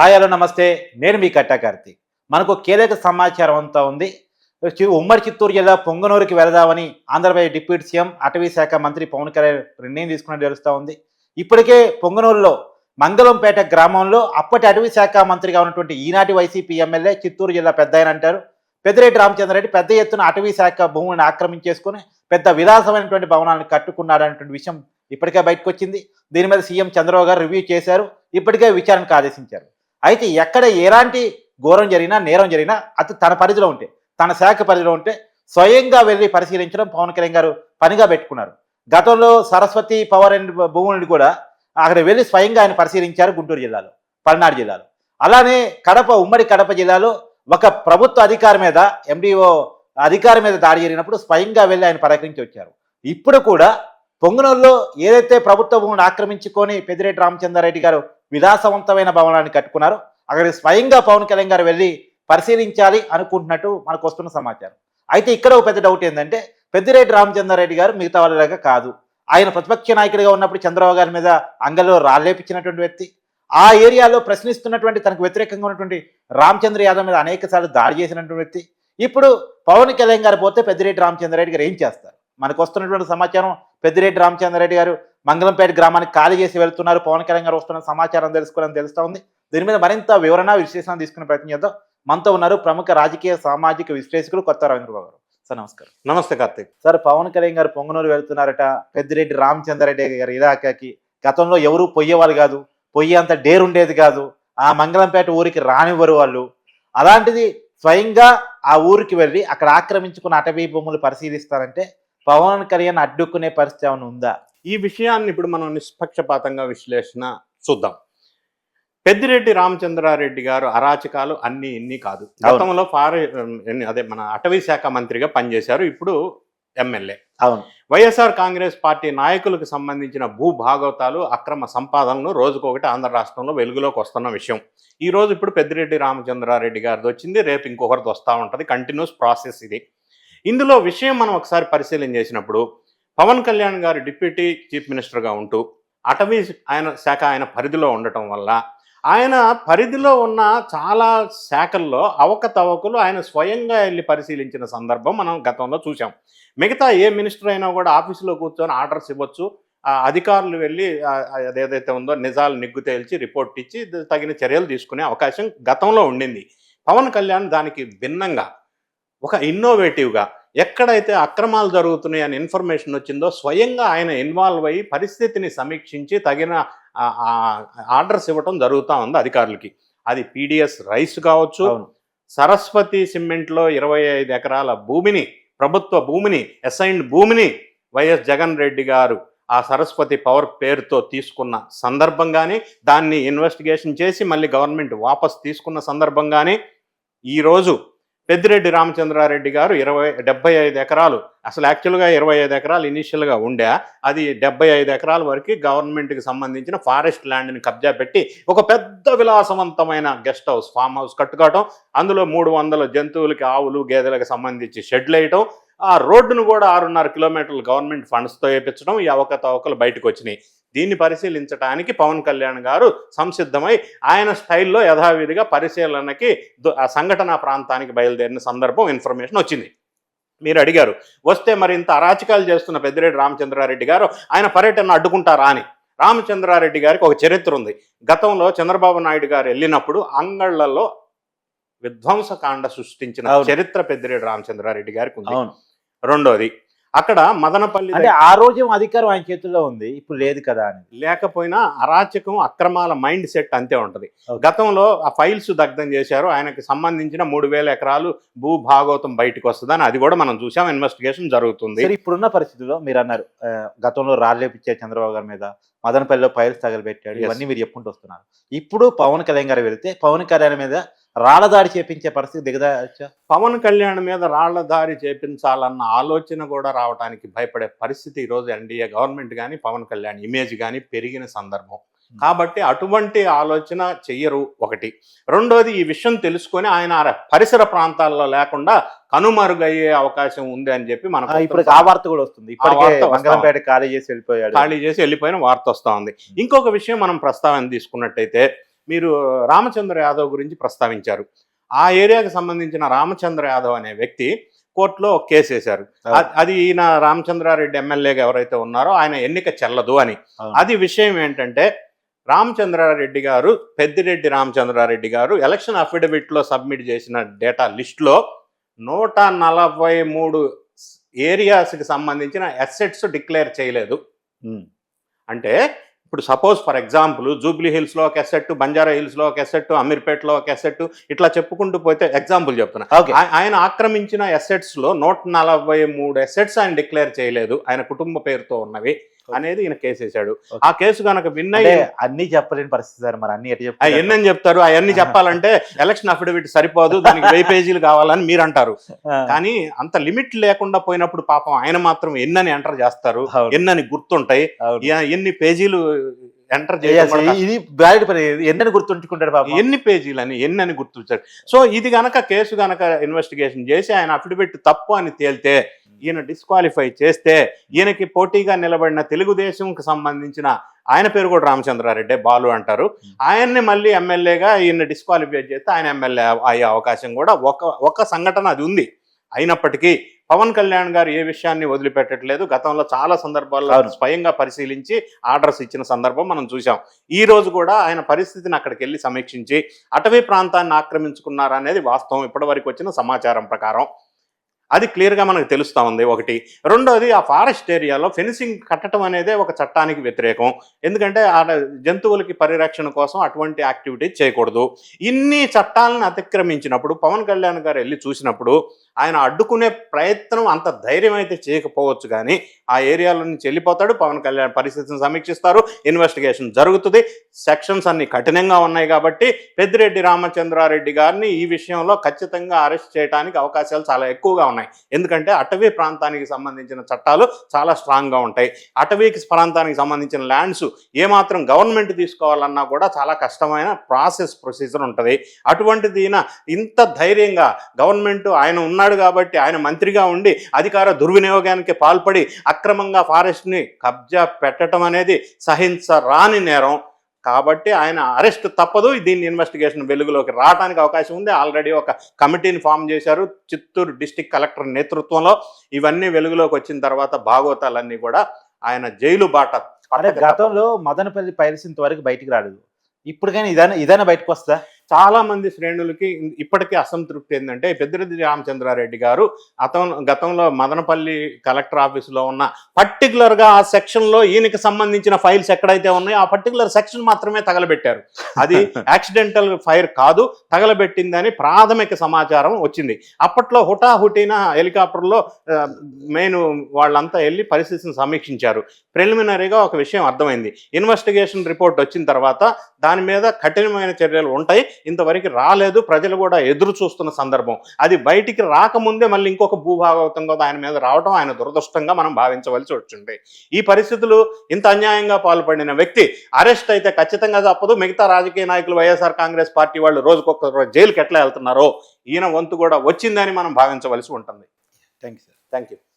Hi hello నమస్తే. నేను మీ కట్టా కార్తీక్. మనకు కీలక సమాచారం అంతా ఉంది. ఉమ్మడి చిత్తూరు జిల్లా పొంగనూరుకి వెళదామని ఆంధ్రప్రదేశ్ డిప్యూటీ సీఎం అటవీ శాఖ మంత్రి పవన్ కళ్యాణ్ నిర్ణయం తీసుకున్నట్టు తెలుస్తూ ఉంది. ఇప్పటికే పొంగనూరులో మంగళంపేట గ్రామంలో అప్పటి అటవీ శాఖ మంత్రిగా ఉన్నటువంటి ఈనాటి వైసీపీ ఎమ్మెల్యే చిత్తూరు జిల్లా పెద్ద ఆయన అంటారు పెద్దిరెడ్డి రామచంద్రారెడ్డి పెద్ద ఎత్తున అటవీ శాఖ భూములను ఆక్రమించేసుకుని పెద్ద విలాసమైనటువంటి భవనాలను కట్టుకున్నాడనేటువంటి విషయం ఇప్పటికే బయటకు వచ్చింది. దీని మీద సీఎం చంద్రబాబు గారు రివ్యూ చేశారు. ఇప్పటికే విచారణకు ఆదేశించారు. అయితే ఎక్కడ ఎలాంటి ఘోరం జరిగినా నేరం జరిగినా అది తన పరిధిలో ఉంటే తన శాఖ పరిధిలో ఉంటే స్వయంగా వెళ్ళి పరిశీలించడం పవన్ కళ్యాణ్ గారు పనిగా పెట్టుకున్నారు. గతంలో సరస్వతి పవర్ అండ్ భూములను కూడా అక్కడ వెళ్ళి స్వయంగా ఆయన పరిశీలించారు గుంటూరు జిల్లాలో, పల్నాడు జిల్లాలో. అలానే ఉమ్మడి కడప జిల్లాలో ఒక ప్రభుత్వ అధికారి మీద ఎండిఓ అధికారి మీద దాడి జరిగినప్పుడు స్వయంగా వెళ్ళి ఆయన పరిహరించి వచ్చారు. ఇప్పుడు కూడా పొంగనూరులో ఏదైతే ప్రభుత్వ భూమిని ఆక్రమించుకొని పెద్దిరెడ్డి రామచంద్రారెడ్డి గారు విలాసవంతమైన భవనాన్ని కట్టుకున్నారు, అక్కడికి స్వయంగా పవన్ కళ్యాణ్ గారు వెళ్ళి పరిశీలించాలి అనుకుంటున్నట్టు మనకు వస్తున్న సమాచారం. అయితే ఇక్కడ ఒక పెద్ద డౌట్ ఏంటంటే పెద్దిరెడ్డి రామచంద్రారెడ్డి గారు మిగతా వాళ్ళలాగా కాదు. ఆయన ప్రతిపక్ష నాయకుడిగా ఉన్నప్పుడు చంద్రబాబు గారి మీద అంగల్లో రాళ్ళేపించినటువంటి వ్యక్తి. ఆ ఏరియాలో ప్రశ్నిస్తున్నటువంటి తనకు వ్యతిరేకంగా ఉన్నటువంటి రామచంద్ర యాదవ్ మీద అనేక సార్లు దాడి చేసినటువంటి వ్యక్తి. ఇప్పుడు పవన్ కళ్యాణ్ గారు పోతే పెద్దిరెడ్డి రామచంద్రారెడ్డి గారు ఏం చేస్తారు? మనకు వస్తున్నటువంటి సమాచారం పెద్దిరెడ్డి రామచంద్రారెడ్డి గారు మంగళంపేట గ్రామానికి ఖాళీ చేసి వెళ్తున్నారు. పవన్ కళ్యాణ్ గారు వస్తున్న సమాచారం తెలుసుకోవాలని తెలుస్తూ ఉంది. దీని మీద మరింత వివరణ విశ్లేషణ తీసుకునే ప్రయత్నం చేద్దాం. మనతో ఉన్నారు ప్రముఖ రాజకీయ సామాజిక విశ్లేషకులు కొత్త రవీంద్రబాబు గారు. సార్ నమస్కారం. నమస్తే కార్తీక్. సార్, పవన్ కళ్యాణ్ గారు పొంగనూరు వెళ్తున్నారట. పెద్దిరెడ్డి రామచంద్రారెడ్డి గారి ఇలాకాకి గతంలో ఎవరు పొయ్యేవాళ్ళు కాదు, పొయ్యి అంత డేర్ ఉండేది కాదు. ఆ మంగళంపేట ఊరికి రానివ్వరు వాళ్ళు. అలాంటిది స్వయంగా ఆ ఊరికి వెళ్ళి అక్కడ ఆక్రమించుకున్న అటవీ భూములు పరిశీలిస్తారంటే పవన్ కళ్యాణ్ అడ్డుకునే పరిస్థితి ఏమైనా ఉందా? ఈ విషయాన్ని ఇప్పుడు మనం నిష్పక్షపాతంగా విశ్లేషణ చూద్దాం. పెద్దిరెడ్డి రామచంద్రారెడ్డి గారు అరాచకాలు అన్ని ఇన్ని కాదు. గతంలో మన అటవీ శాఖ మంత్రిగా పనిచేశారు. ఇప్పుడు ఎమ్మెల్యే. అవును. వైఎస్ఆర్ కాంగ్రెస్ పార్టీ నాయకులకు సంబంధించిన భూభాగవతాలు అక్రమ సంపాదనలు రోజుకొకటి ఆంధ్ర రాష్ట్రంలో వెలుగులోకి వస్తున్న విషయం. ఈ రోజు ఇప్పుడు పెద్దిరెడ్డి రామచంద్రారెడ్డి గారిది వచ్చింది, రేపు ఇంకొకరిది వస్తూ ఉంటుంది. కంటిన్యూస్ ప్రాసెస్ ఇది. ఇందులో విషయం మనం ఒకసారి పరిశీలన చేసినప్పుడు పవన్ కళ్యాణ్ గారు డిప్యూటీ చీఫ్ మినిస్టర్గా ఉంటూ అటవీ శాఖ ఆయన పరిధిలో ఉండటం వల్ల ఆయన పరిధిలో ఉన్న చాలా శాఖల్లో అవకతవకలు ఆయన స్వయంగా వెళ్ళి పరిశీలించిన సందర్భం మనం గతంలో చూసాం. మిగతా ఏ మినిస్టర్ అయినా కూడా ఆఫీసులో కూర్చొని ఆర్డర్స్ ఇవ్వచ్చు, అధికారులు వెళ్ళి అదేదైతే ఉందో నిజాలు నిగ్గు తేల్చి రిపోర్ట్ ఇచ్చి తగిన చర్యలు తీసుకునే అవకాశం గతంలో ఉండింది. పవన్ కళ్యాణ్ దానికి భిన్నంగా ఒక ఇన్నోవేటివ్గా ఎక్కడైతే అక్రమాలు జరుగుతున్నాయి అని ఇన్ఫర్మేషన్ వచ్చిందో స్వయంగా ఆయన ఇన్వాల్వ్ అయ్యి పరిస్థితిని సమీక్షించి తగిన ఆర్డర్స్ ఇవ్వటం జరుగుతూ ఉంది అధికారులకి. అది పీడిఎస్ రైస్ కావచ్చు, సరస్వతి సిమెంట్లో 25 ఎకరాల భూమిని, ప్రభుత్వ భూమిని, అసైన్డ్ భూమిని వైఎస్ జగన్ రెడ్డి గారు ఆ సరస్వతి పవర్ పేరుతో తీసుకున్న సందర్భంగానే, దాన్ని ఇన్వెస్టిగేషన్ చేసి మళ్ళీ గవర్నమెంట్ వాపస్ తీసుకున్న సందర్భంగానే ఈరోజు పెద్దిరెడ్డి రామచంద్రారెడ్డి గారు 75 ఎకరాలు, అసలు యాక్చువల్గా 25 ఎకరాలు ఇనీషియల్గా ఉండే, అది 75 ఎకరాల వరకు గవర్నమెంట్కి సంబంధించిన ఫారెస్ట్ ల్యాండ్ని కబ్జా పెట్టి ఒక పెద్ద విలాసవంతమైన గెస్ట్ హౌస్, ఫామ్ హౌస్ కట్టుకోవటం, అందులో 300 జంతువులకి, ఆవులు గేదెలకు సంబంధించి షెడ్లు వేయటం, ఆ రోడ్డును కూడా 6.5 కిలోమీటర్లు గవర్నమెంట్ ఫండ్స్తో వేయించడం, ఈ అవకతవకలు బయటకు వచ్చినాయి. దీన్ని పరిశీలించడానికి పవన్ కళ్యాణ్ గారు సంసిద్ధమై ఆయన స్టైల్లో యథావిధిగా పరిశీలనకి ఆ సంఘటనా ప్రాంతానికి బయలుదేరిన సందర్భం ఇన్ఫర్మేషన్ వచ్చింది. మీరు అడిగారు, వస్తే మరి ఇంత అరాచకాలు చేస్తున్న పెద్దిరెడ్డి రామచంద్రారెడ్డి గారు ఆయన పర్యటన అడ్డుకుంటారా అని. రామచంద్రారెడ్డి గారికి ఒక చరిత్ర ఉంది. గతంలో చంద్రబాబు నాయుడు గారు వెళ్ళినప్పుడు అంగళ్లలో విధ్వంసకాండ సృష్టించిన చరిత్ర పెద్దిరెడ్డి రామచంద్రారెడ్డి గారికి ఉంది. రెండోది, అక్కడ మదనపల్లి, అంటే ఆ రోజు అధికారం ఆయన చేతుల్లో ఉంది, ఇప్పుడు లేదు కదా అని. లేకపోయినా అరాచకం, అక్రమాల మైండ్ సెట్ అంతే ఉంటుంది. గతంలో ఆ ఫైల్స్ దగ్ధం చేశారు, ఆయనకు సంబంధించిన 3000 ఎకరాలు భూ భాగవతం బయటకు వస్తుందని అది కూడా మనం చూసాం. ఇన్వెస్టిగేషన్ జరుగుతుంది. ఇప్పుడున్న పరిస్థితుల్లో మీరు అన్నారు గతంలో రాళ్ళేపించే చంద్రబాబు గారి మీద, మదనపల్లిలో ఫైల్స్ తగలబెట్టాడు, ఇవన్నీ మీరు చెప్పుకుంటూ వస్తున్నారు. ఇప్పుడు పవన్ కళ్యాణ్ గారు వెళితే పవన్ కళ్యాణ్ మీద రాళ్ల దాడి చేపించే పరిస్థితి దిగదాచా? పవన్ కళ్యాణ్ మీద రాళ్ల దాడి చేపించాలన్న ఆలోచన కూడా రావడానికి భయపడే పరిస్థితి ఈరోజు ఎన్డీఏ గవర్నమెంట్ కానీ పవన్ కళ్యాణ్ ఇమేజ్ కానీ పెరిగిన సందర్భం. కాబట్టి అటువంటి ఆలోచన చెయ్యరు ఒకటి. రెండోది, ఈ విషయం తెలుసుకొని ఆయన పరిసర ప్రాంతాల్లో లేకుండా కనుమరుగయ్యే అవకాశం ఉంది అని చెప్పి మనకు ఇప్పుడు ఆ వార్త కూడా వస్తుంది. మంగళంపేట ఖాళీ చేసి వెళ్ళిపోయిన వార్త వస్తూ ఉంది. ఇంకొక విషయం మనం ప్రస్తావన తీసుకున్నట్టయితే మీరు రామచంద్ర యాదవ్ గురించి ప్రస్తావించారు. ఆ ఏరియాకి సంబంధించిన రామచంద్ర యాదవ్ అనే వ్యక్తి కోర్టులో ఒక కేసు వేశారు. అది ఈయన రామచంద్రారెడ్డి ఎమ్మెల్యేగా ఎవరైతే ఉన్నారో ఆయన ఎన్నిక చెల్లదు అని. అది విషయం ఏంటంటే రామచంద్రారెడ్డి గారు, పెద్దిరెడ్డి రామచంద్రారెడ్డి గారు ఎలక్షన్ అఫిడవిట్లో సబ్మిట్ చేసిన డేటా లిస్టులో 143 ఏరియాస్కి సంబంధించిన అసెట్స్ డిక్లేర్ చేయలేదు. అంటే ఇప్పుడు సపోజ్ ఫర్ ఎగ్జాంపుల్ జూబ్లీ హిల్స్లో ఒక అసెట్, బంజారా హిల్స్లో ఒక అసెట్, అమీర్పేటలో ఒక అసెట్, ఇట్లా చెప్పుకుంటూ పోతే ఎగ్జాంపుల్ చెప్తున్నా. ఆయన ఆక్రమించిన అసెట్స్లో 143 అసెట్స్ ఆయన డిక్లేర్ చేయలేదు, ఆయన కుటుంబ పేరుతో ఉన్నవి అనేది ఈయన కేసు వేశాడు. ఆ కేసు కనుక విన్ అయ్యి అన్ని చెప్పలేని పరిస్థితి సార్, మరి అన్ని ఎన్నని చెప్తారు? అవన్నీ చెప్పాలంటే ఎలక్షన్ అఫిడవిట్ సరిపోదు, దానికి 1000 పేజీలు కావాలని మీరు అంటారు. కానీ అంత లిమిట్ లేకుండా పోయినప్పుడు పాపం ఆయన మాత్రం ఎన్నని ఎంటర్ చేస్తారు, ఎన్నని గుర్తుంటాయి, ఎన్ని పేజీలు ఎంటర్ చేయాలి, ఇది బ్యాడ్ పని, ఎన్నని గుర్తుంచుకుంటాడు పాపం, ఎన్ని పేజీలని ఎన్నని గుర్తుంటారు. సో ఇది గనక కేసు గనక ఇన్వెస్టిగేషన్ చేసి ఆయన అఫిడవిట్ తప్పు అని తేలితే, ఈయన డిస్క్వాలిఫై చేస్తే, ఈయనకి పోటీగా నిలబడిన తెలుగుదేశంకి సంబంధించిన ఆయన పేరు కూడా రామచంద్రారెడ్డి, బాలు అంటారు, ఆయన్ని మళ్ళీ ఎమ్మెల్యేగా ఈయన డిస్క్వాలిఫై చేస్తే ఆయన ఎమ్మెల్యే అయ్యే అవకాశం కూడా ఒక సంఘటన అది ఉంది. అయినప్పటికీ పవన్ కళ్యాణ్ గారు ఏ విషయాన్ని వదిలిపెట్టట్లేదు. గతంలో చాలా సందర్భాల్లో స్వయంగా పరిశీలించి ఆర్డర్స్ ఇచ్చిన సందర్భం మనం చూసాం. ఈ రోజు కూడా ఆయన పరిస్థితిని అక్కడికి వెళ్ళి సమీక్షించి అటవీ ప్రాంతాన్ని ఆక్రమించుకున్నారనేది వాస్తవం ఇప్పటివరకు వచ్చిన సమాచారం ప్రకారం. అది క్లియర్గా మనకు తెలుస్తూ ఉంది. ఒకటి. రెండోది, ఆ ఫారెస్ట్ ఏరియాలో ఫెన్సింగ్ కట్టడం అనేదే ఒక చట్టానికి వ్యతిరేకం. ఎందుకంటే ఆ జంతువులకి పరిరక్షణ కోసం అటువంటి యాక్టివిటీ చేయకూడదు. ఇన్ని చట్టాలను అతిక్రమించినప్పుడు పవన్ కళ్యాణ్ గారు వెళ్ళి చూసినప్పుడు ఆయన అడ్డుకునే ప్రయత్నం అంత ధైర్యం అయితే చేయకపోవచ్చు, కానీ ఆ ఏరియాలో నుంచి వెళ్ళిపోతాడు. పవన్ కళ్యాణ్ పరిస్థితిని సమీక్షిస్తారు, ఇన్వెస్టిగేషన్ జరుగుతుంది. సెక్షన్స్ అన్ని కఠినంగా ఉన్నాయి కాబట్టి పెద్దిరెడ్డి రామచంద్రారెడ్డి గారిని ఈ విషయంలో ఖచ్చితంగా అరెస్ట్ చేయడానికి అవకాశాలు చాలా ఎక్కువగా ఉన్నాయి. ఎందుకంటే అటవీ ప్రాంతానికి సంబంధించిన చట్టాలు చాలా స్ట్రాంగ్గా ఉంటాయి. అటవీకి ప్రాంతానికి సంబంధించిన ల్యాండ్స్ ఏమాత్రం గవర్నమెంట్ తీసుకోవాలన్నా కూడా చాలా కష్టమైన ప్రొసీజర్ ఉంటుంది. అటువంటిది ఇంత ధైర్యంగా గవర్నమెంట్ ఆయన ఉన్నాడు కాబట్టి, ఆయన మంత్రిగా ఉండి అధికార దుర్వినియోగానికి పాల్పడి అక్రమంగా ఫారెస్ట్ని కబ్జా పెట్టడం అనేది సహించరాని నేరం. కాబట్టి ఆయన అరెస్ట్ తప్పదు. దీన్ని ఇన్వెస్టిగేషన్ వెలుగులోకి రావడానికి అవకాశం ఉంది. ఆల్రెడీ ఒక కమిటీని ఫామ్ చేశారు చిత్తూరు డిస్టిక్ కలెక్టర్ నేతృత్వంలో. ఇవన్నీ వెలుగులోకి వచ్చిన తర్వాత భాగవతాలన్నీ కూడా ఆయన జైలు బాట. గతంలో మదనపల్లి పైరసీ ఇంతవరకు బయటికి రాలేదు, ఇప్పుడు కానీ ఇదైనా బయటకు వస్తా. చాలా మంది శ్రేణులకి ఇప్పటికీ అసంతృప్తి ఏంటంటే, పెద్దిరెడ్డి రామచంద్రారెడ్డి గారు గతంలో మదనపల్లి కలెక్టర్ ఆఫీసులో ఉన్న పర్టికులర్గా ఆ సెక్షన్లో ఈయనకి సంబంధించిన ఫైల్స్ ఎక్కడైతే ఉన్నాయో ఆ పర్టికులర్ సెక్షన్ మాత్రమే తగలబెట్టారు. అది యాక్సిడెంటల్ ఫైర్ కాదు, తగలబెట్టిందని ప్రాథమిక సమాచారం వచ్చింది. అప్పట్లో హుటాహుటిన హెలికాప్టర్లో మెయిన్ వాళ్ళంతా వెళ్ళి పరిస్థితిని సమీక్షించారు. ప్రిలిమినరీగా ఒక విషయం అర్థమైంది. ఇన్వెస్టిగేషన్ రిపోర్ట్ వచ్చిన తర్వాత దాని మీద కఠినమైన చర్యలు ఉంటాయి, ఇంతవరకు రాలేదు, ప్రజలు కూడా ఎదురు చూస్తున్న సందర్భం. అది బయటికి రాకముందే మళ్ళీ ఇంకొక భూభాగవతం కూడా ఆయన మీద రావడం ఆయన దురదృష్టంగా మనం భావించవలసి వచ్చింది. ఈ పరిస్థితులు ఇంత అన్యాయంగా పాల్పడిన వ్యక్తి అరెస్ట్ అయితే ఖచ్చితంగా తప్పదు. మిగతా రాజకీయ నాయకులు వైఎస్ఆర్ కాంగ్రెస్ పార్టీ వాళ్ళు రోజుకొక జైలుకి ఎట్లా వెళ్తున్నారో ఈయన వంతు కూడా వచ్చిందని మనం భావించవలసి ఉంటుంది. Thank you. Thank you.